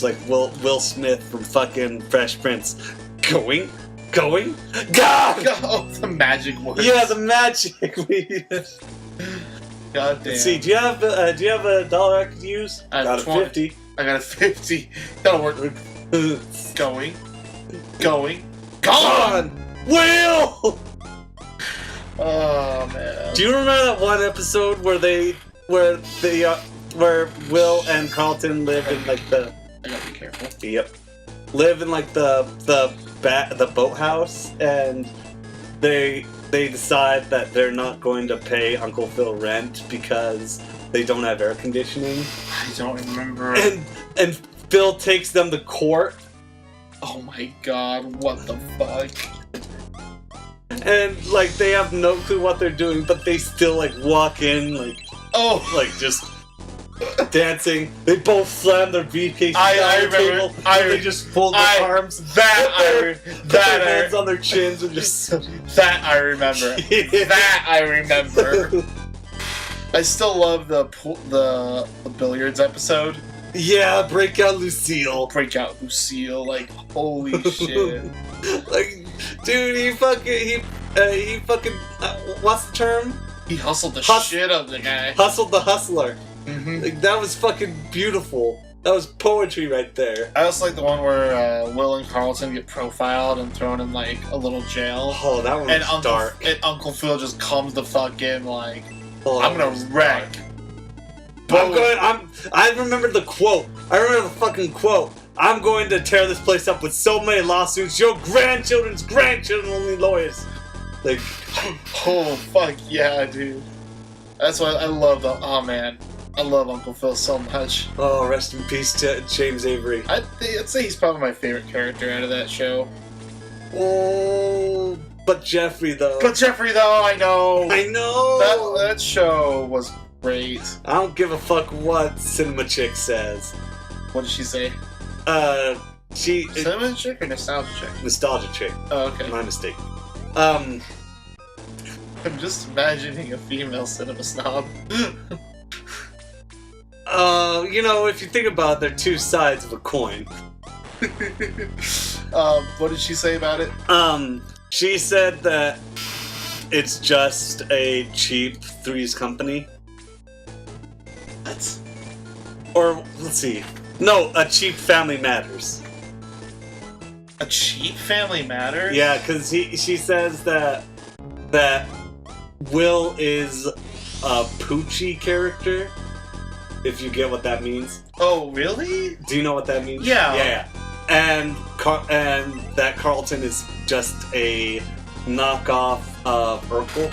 just like Will Smith from fucking Fresh Prince. Going, God! Oh, the magic words. Yeah, the magic. God damn. Let's see, do you have a dollar I could use? I Got have a 20. 50. I got a 50. That'll work. Going. Gone! Will! Oh, man. Do you remember that one episode where Will and Carlton live in like the... I gotta be careful. Yep. Live in like the boathouse, and they decide that they're not going to pay Uncle Phil rent because they don't have air conditioning. I don't remember. And Phil takes them to court. Oh my god, what the fuck? And like they have no clue what they're doing, but they still like walk in like just dancing. They both slam their briefcases on the table. They just fold their arms. Put their hands on their chins and just. That I remember. That I remember. I still love the billiards episode. Yeah, break out Lucille. Like holy shit. Like, dude, he fucking what's the term? He hustled the shit out of the guy. Hustled the hustler. Mm-hmm. Like, that was fucking beautiful. That was poetry right there. I also like the one where Will and Carlton get profiled and thrown in like a little jail. Oh, that one was dark. And Uncle Phil just comes the fuck in like, Oh, I'm gonna wreck. I remember the quote. I remember the fucking quote. I'm going to tear this place up with so many lawsuits. Your grandchildren's grandchildren will need lawyers. Like, oh fuck yeah, dude. That's why I love oh man. I love Uncle Phil so much. Oh, rest in peace to James Avery. I'd say he's probably my favorite character out of that show. Oh, but Jeffrey though. I know. That show was great. I don't give a fuck what Cinema Chick says. What did she say? Cinema Chick or Nostalgia Chick? Nostalgia Chick. Oh, okay. My mistake. I'm just imagining a female cinema snob. You know, if you think about it, they're two sides of a coin. What did she say about it? She said that it's just a cheap Three's Company. What? Or, let's see. No, a cheap Family Matters. A cheap Family Matters? Yeah, because she says that Will is a Poochie character, if you get what that means. Oh, really? Do you know what that means? Yeah. Yeah. And that Carlton is just a knockoff of Urkel.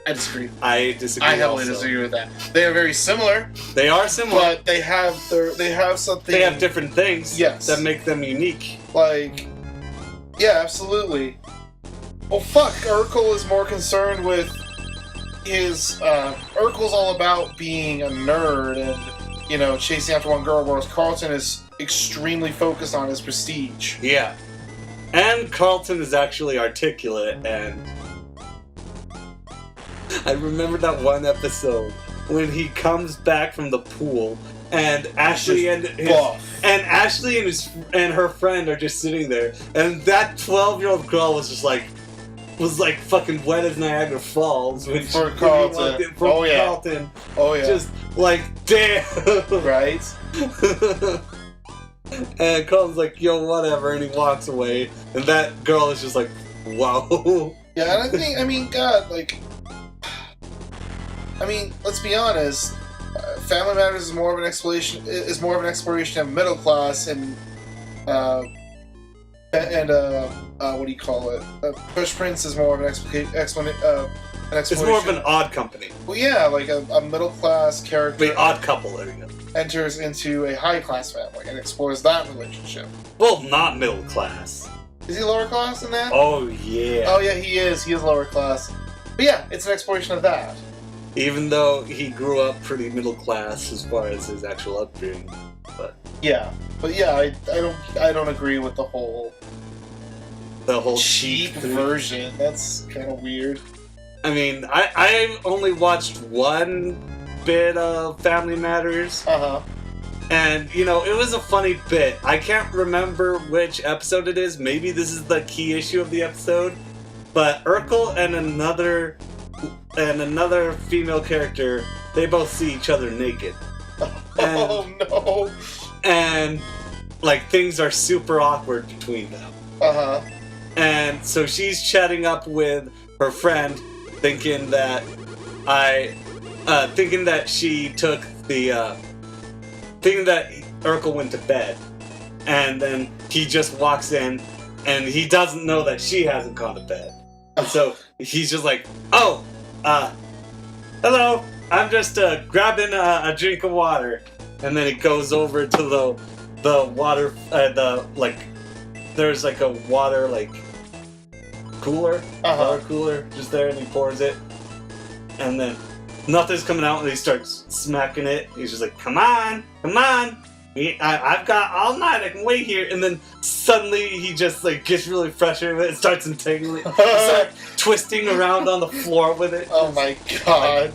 I disagree. I disagree. I heavily disagree with that. They are very similar. They are similar, but they have something. They have different things. Yes. That make them unique. Like, yeah, absolutely. Well, fuck. Urkel is more concerned with his. Urkel's all about being a nerd and chasing after one girl, whereas Carlton is extremely focused on his prestige. Yeah. And Carlton is actually articulate, and I remember that one episode when he comes back from the pool, and Ashley and her friend are just sitting there, and that 12-year-old girl was like fucking wet as Niagara Falls when for Carlton. Carlton. Oh yeah. Just like damn. Right. And Carlton's like, yo, whatever, and he walks away, and that girl is just like, wow. Yeah, and I mean, God, like, let's be honest. Family Matters is more of an exploration. Of middle class and what do you call it? Fresh Prince is more of an exploration. It's more of an odd company. Well, yeah, like a middle class character. The odd couple, there you go. Enters into a high class family and explores that relationship. Well, not middle class. Is he lower class in that? Oh yeah. Oh yeah, he is. He is lower class. But yeah, it's an exploration of that. Even though he grew up pretty middle class as far as his actual upbringing, but yeah, I don't agree with the whole cheap version. That's kind of weird. I mean, I only watched one bit of Family Matters. And, you know, it was a funny bit. I can't remember which episode it is. Maybe this is the key issue of the episode. But Urkel and another female character, they both see each other naked. Oh no! And, like, things are super awkward between them. Uh-huh. And so she's chatting up with her friend, thinking that she took the, thinking that Urkel went to bed. And then he just walks in, and he doesn't know that she hasn't gone to bed. And so he's just like, oh, hello, I'm just grabbing a drink of water. And then it goes over to the water, there's like a water, like, cooler, water cooler, just there, and he pours it. And then nothing's coming out, and he starts smacking it. He's just like, come on, come on. I've got all night, I can wait here. And then suddenly he just like gets really frustrated with it and starts entangling. He starts twisting around on the floor with it. Oh my god.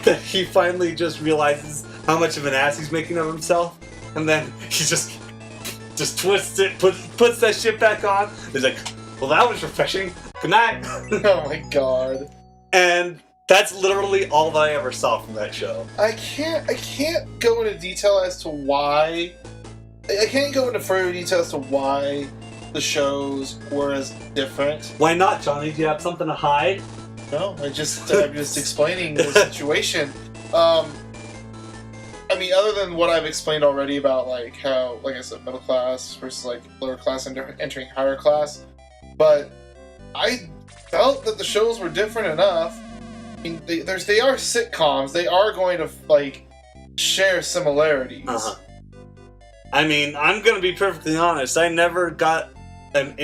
Then he finally just realizes how much of an ass he's making of himself. And then he just twists it, puts that shit back on. He's like, well, that was refreshing. Good night. Oh my god. And that's literally all that I ever saw from that show. I can't go into detail as to why. I can't go into further detail as to why the shows were as different. Why not, Johnny? Do you have something to hide? No, I'm just explaining the situation. I mean, other than what I've explained already about like how, like I said, middle class versus like lower class entering higher class, but I felt that the shows were different enough. I mean, they are sitcoms. They are going to like share similarities. Uh-huh. I mean, I'm gonna be perfectly honest. I never got an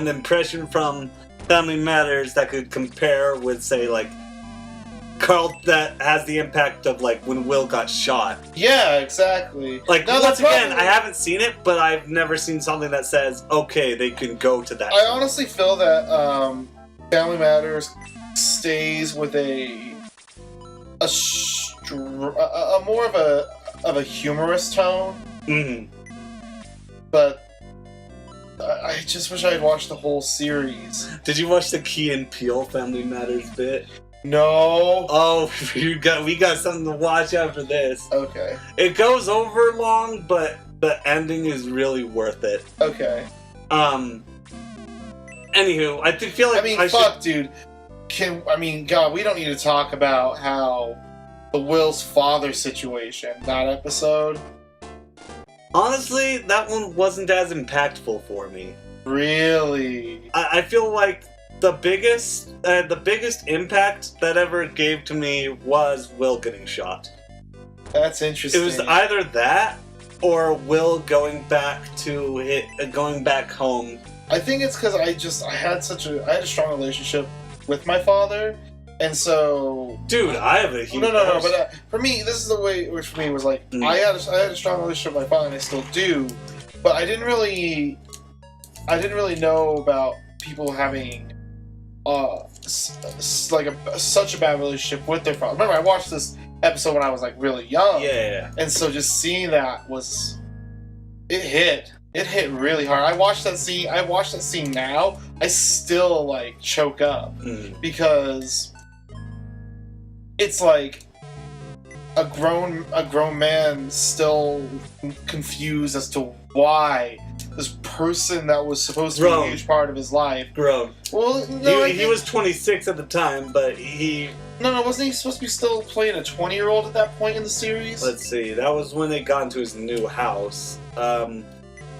impression from Family Matters that could compare with, say, like Carl, that has the impact of like when Will got shot. Yeah, exactly. Like once again, I haven't seen it, but I've never seen something that says, okay, they can go to that. I honestly feel that Family Matters stays with a more of a humorous tone. Mm-hmm. But I just wish I had watched the whole series. Did you watch the Key and Peele Family Matters bit? No. Oh, we got something to watch after this. Okay. It goes over long, but the ending is really worth it. Okay. Anywho, I feel like dude. God, we don't need to talk about how the Will's father situation, that episode. Honestly, that one wasn't as impactful for me. Really? I feel like the biggest impact that ever gave to me was Will getting shot. That's interesting. It was either that or Will going back home. I think it's because I had a strong relationship with my father, and so. Dude, I have a huge. No. But for me, this is the way. Which for me was like I had a strong relationship with my father, and I still do. But I didn't really know about people having such a bad relationship with their father. Remember, I watched this episode when I was like really young. Yeah. And so just seeing that it hit really hard. I watched that scene now. I still like choke up because it's like a grown man still confused as to why this person that was supposed to be a huge part of his life. Grown. Well, no, he was 26 at the time, but he... No, wasn't he supposed to be still playing a 20-year-old at that point in the series? Let's see, that was when they got into his new house. I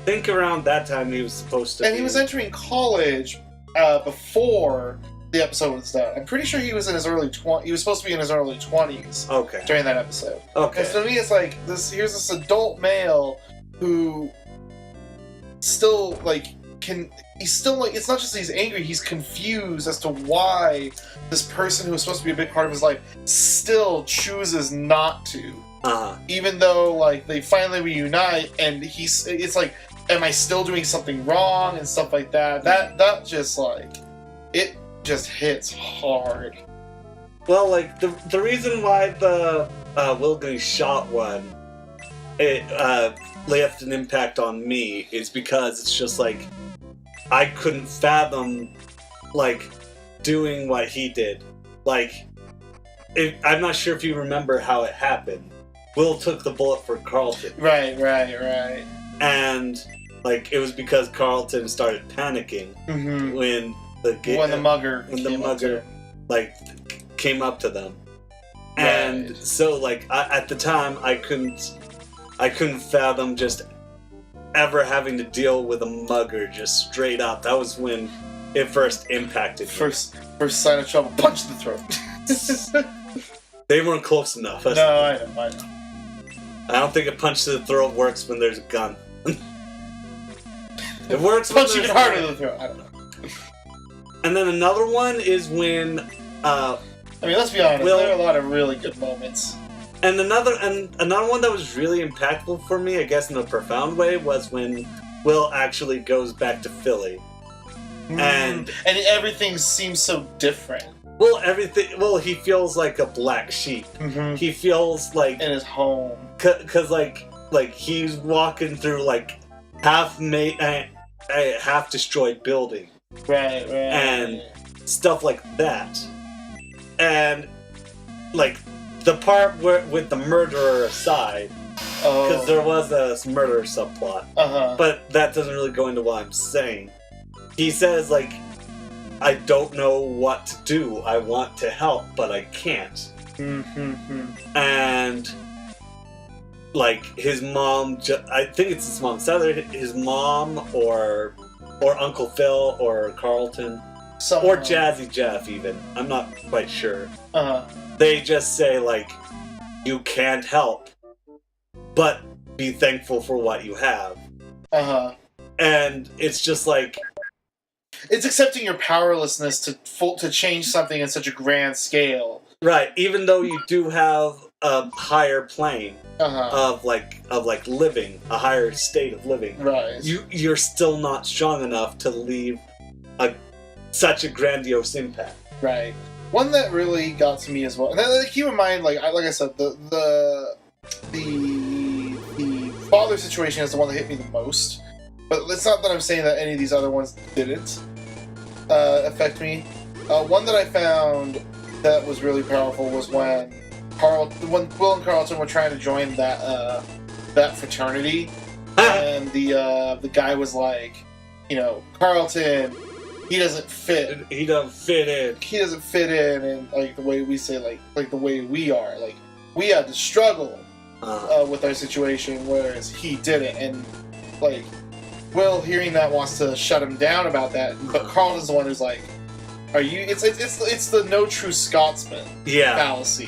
think around that time he was supposed to he was entering college before the episode was done. I'm pretty sure he was in his early 20s. He was supposed to be in his early 20s. Okay. During that episode. Okay. And so to me, it's like here's this adult male who still it's not just he's angry, he's confused as to why this person who is supposed to be a big part of his life still chooses not to. Even though like they finally reunite, and it's like, am I still doing something wrong and stuff like that? That just like it just hits hard. Well, like the reason why Will getting shot one, it left an impact on me is because it's just like I couldn't fathom like doing what he did. Like, I'm not sure if you remember how it happened. Will took the bullet for Carlton. Right. And like it was because Carlton started panicking when the mugger like came up to them. Right. And so like at the time I couldn't fathom just ever having to deal with a mugger just straight up. That was when it first impacted me. First sign of trouble, punch in the throat. They weren't close enough. I know. I don't think a punch to the throat works when there's a gun. It works when punch even harder to the throat. I don't know. And then another one is when I mean, let's be honest, there are a lot of really good moments. And another one that was really impactful for me, I guess in a profound way, was when Will actually goes back to Philly. And everything seems so different. Well, he feels like a black sheep. He feels like in his home. Cause like he's walking through like half destroyed building. Right. And stuff like that. And like the part with the murderer aside, because there was a murder subplot, but that doesn't really go into what I'm saying. He says like, I don't know what to do. I want to help, but I can't. And like his mom, I think it's his mom. It's either his mom or Uncle Phil or Carlton. Or Jazzy Jeff even. I'm not quite sure. They just say like, you can't help, but be thankful for what you have. And it's just like, it's accepting your powerlessness to change something in such a grand scale. Right, even though you do have a higher plane of living, a higher state of living. Right. You're still not strong enough to leave such a grandiose impact. Right. One that really got to me as well. And then, keep in mind, like I said, the father situation is the one that hit me the most. But it's not that I'm saying that any of these other ones didn't affect me. One that I found that was really powerful was when Will and Carlton were trying to join that fraternity, and the guy was like, Carlton, he doesn't fit. He doesn't fit in. He doesn't fit in, and like the way we say, like the way we are, like we had to struggle with our situation, whereas he didn't, and like. Will, hearing that, wants to shut him down about that, but Carlton's the one who's like, "Are you?" It's the no true Scotsman fallacy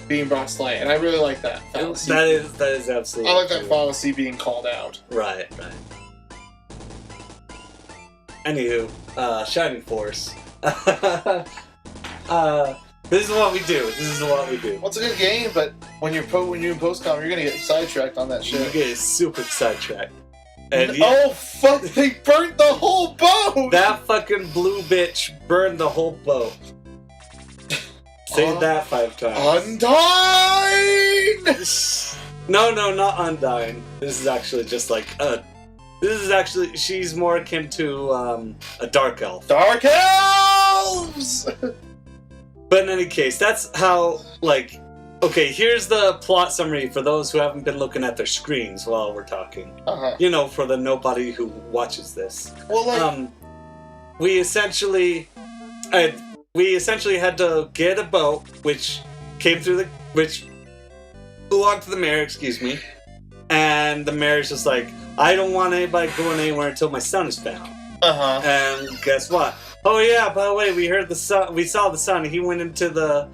being brought to light, and I really like that fallacy. That is absolutely. I like that fallacy being called out. Right. Anywho, Shining Force. This is what we do. Well, it's a good game, but when you're in post-com, you're gonna get sidetracked on that shit. You get super sidetracked. And oh fuck! They burnt the whole boat. That fucking blue bitch burned the whole boat. Say that 5 times. Undyne! No, not Undyne. This is actually just like she's more akin to a dark elf. Dark elves. But in any case, that's how like. Okay, here's the plot summary for those who haven't been looking at their screens while we're talking. For the nobody who watches this. Well, like... we essentially had to get a boat which belonged to the mayor, excuse me. And the mayor's just like, I don't want anybody going anywhere until my son is found. And guess what? Oh yeah, by the way, we saw the son. He went into the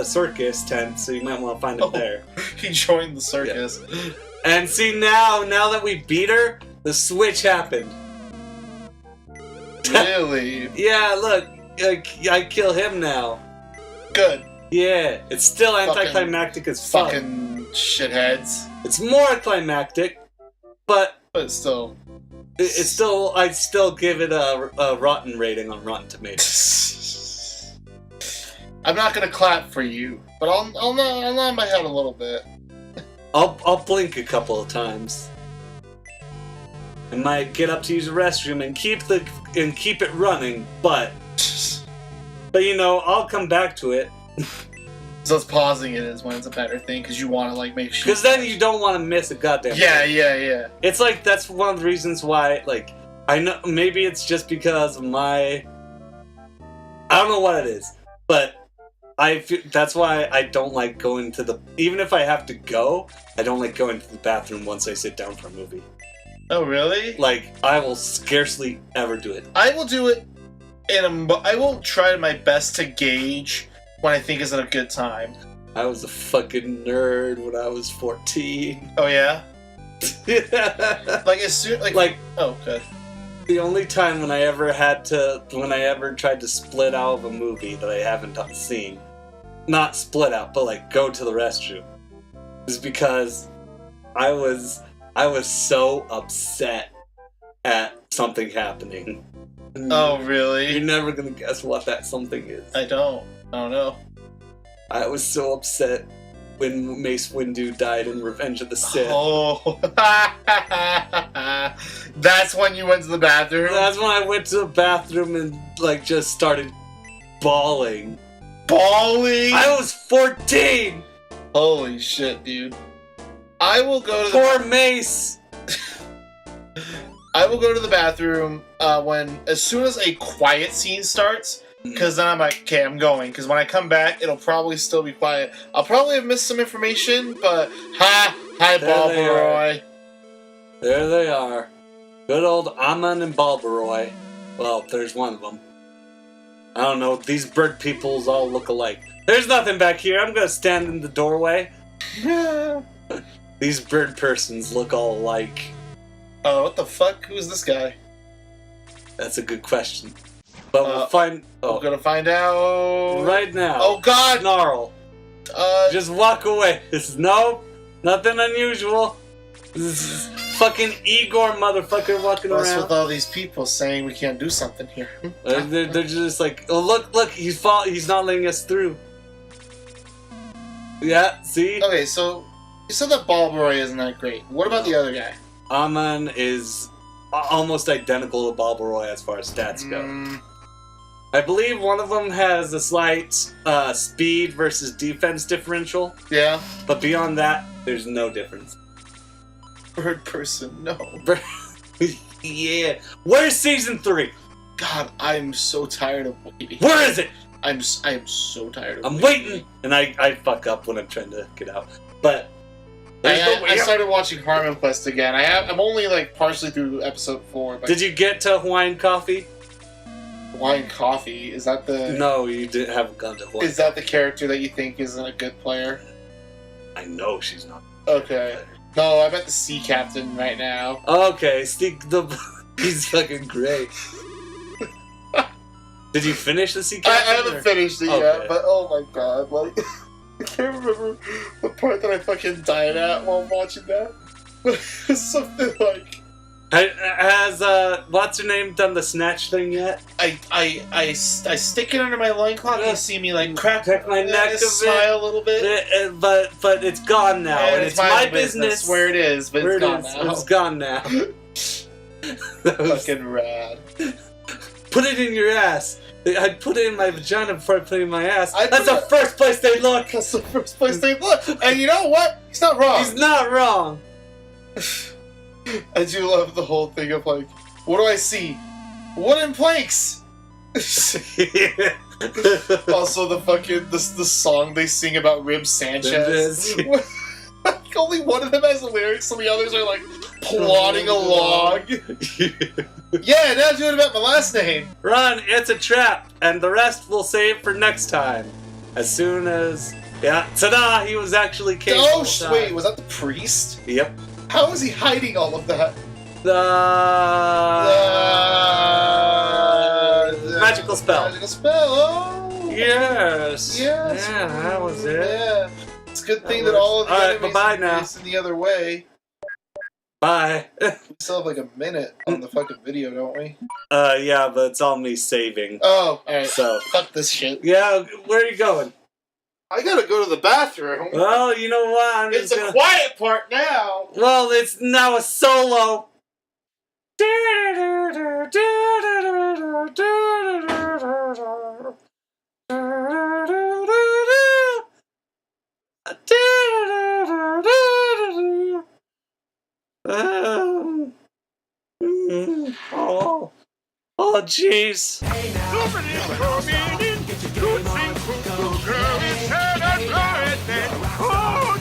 circus tent, so you might want to find him there. He joined the circus. Yeah. And see, now that we beat her, the switch happened. Really? Yeah, look, I kill him now. Good. Yeah, it's still anticlimactic as fuck. Fucking shitheads. It's more climactic, but still. I'd still give it a rotten rating on Rotten Tomatoes. I'm not gonna clap for you, but I'll nod my head a little bit. I'll blink a couple of times. I might get up to use the restroom and keep it running, but you know, I'll come back to it. So it's pausing it is when it's a better thing, because you want to like make sure. Because then you don't want to miss a goddamn. Yeah. It's like that's one of the reasons why, like, I know maybe it's just because of I don't know what it is, but I feel that's why I don't like going to the. Even if I have to go, I don't like going to the bathroom once I sit down for a movie. Oh really? Like I will scarcely ever do it. I will do it I will try my best to gauge when I think isn't a good time. I was a fucking nerd when I was 14. Oh yeah? Like as soon like oh good. The only time when I ever tried to split out of a movie that I haven't seen, not split out, but like go to the restroom, is because I was so upset at something happening. Oh really? You're never gonna guess what that something is. I don't know. I was so upset when Mace Windu died in Revenge of the Sith. Oh, that's when you went to the bathroom? That's when I went to the bathroom and, like, just started bawling. Bawling? I was 14! Holy shit, dude. I will go to the... Poor Mace! I will go to the bathroom as soon as a quiet scene starts, because then I'm like, okay, I'm going. Because when I come back, it'll probably still be quiet. I'll probably have missed some information, but hi, Balbaroy. There they are. Good old Amon and Balbaroy. Well, there's one of them. I don't know, these bird peoples all look alike. There's nothing back here, I'm gonna stand in the doorway. These bird persons look all alike. Oh, what the fuck? Who's this guy? That's a good question. But we'll find... Oh. We're gonna find out... Right now. Oh god! Snarl. Just walk away. This is nothing unusual. This is fucking Igor motherfucker walking What's around. with all these people saying we can't do something here? They're just like, oh look, he's not letting us through. Yeah, see? Okay, so you said that Balbaroy isn't that great. What about the other guy? Amon is almost identical to Balbaroy as far as stats go. I believe one of them has a slight speed versus defense differential. Yeah. But beyond that, there's no difference. Bird person, no. Yeah. Where's season 3? God, I'm so tired of waiting. Where is it? I am so tired of I'm waiting! And I fuck up when I'm trying to get out. But... I started watching Harmonquest again. I'm only like partially through episode 4. But did you get to Hawaiian Coffee? Hawaiian Coffee? Is that the... No, you haven't gone to Hawaiian. Is that the character that you think isn't a good player? I know she's not. Okay. No, I'm at the sea captain right now. Okay, he's fucking great. Did you finish the sea captain? I haven't finished it yet, but oh my god, like... I can't remember the part that I fucking died at while watching that. But it's something like... Has, what's her name done the snatch thing yet? I stick it under my loincloth and you see me like crack my neck a bit, smile a little bit. But it's gone now, and it's my business where it is, but it's gone now. It's gone now. Fucking rad. Put it in your ass. I'd put it in my vagina before I put it in my ass. That's the first place they look. That's the first place they look. And you know what? He's not wrong. He's not wrong. I do love the whole thing of like, what do I see? Wooden planks. Also, the song they sing about Rib Sanchez. Like, only one of them has the lyrics, so the others are like plotting a log. Yeah, now doing about my last name. Run, it's a trap, and the rest we'll save for next time. As soon as... Yeah, ta-da, he was actually capable. Oh, wait, was that the priest? Yep. How is he hiding all of that? Magical spell. Magical spell, oh! Yes. Yes. Yeah, that was it. Yeah. It's a good thing that all of the enemies bye-bye now. facing the other way. Bye. We still have like a minute on the fucking video, don't we? Yeah, but it's all me saving. Oh, alright. So fuck this shit. Yeah, where are you going? I gotta go to the bathroom. Well, you know what? It's a quiet part now. Well, it's now a solo. Oh, jeez. Oh,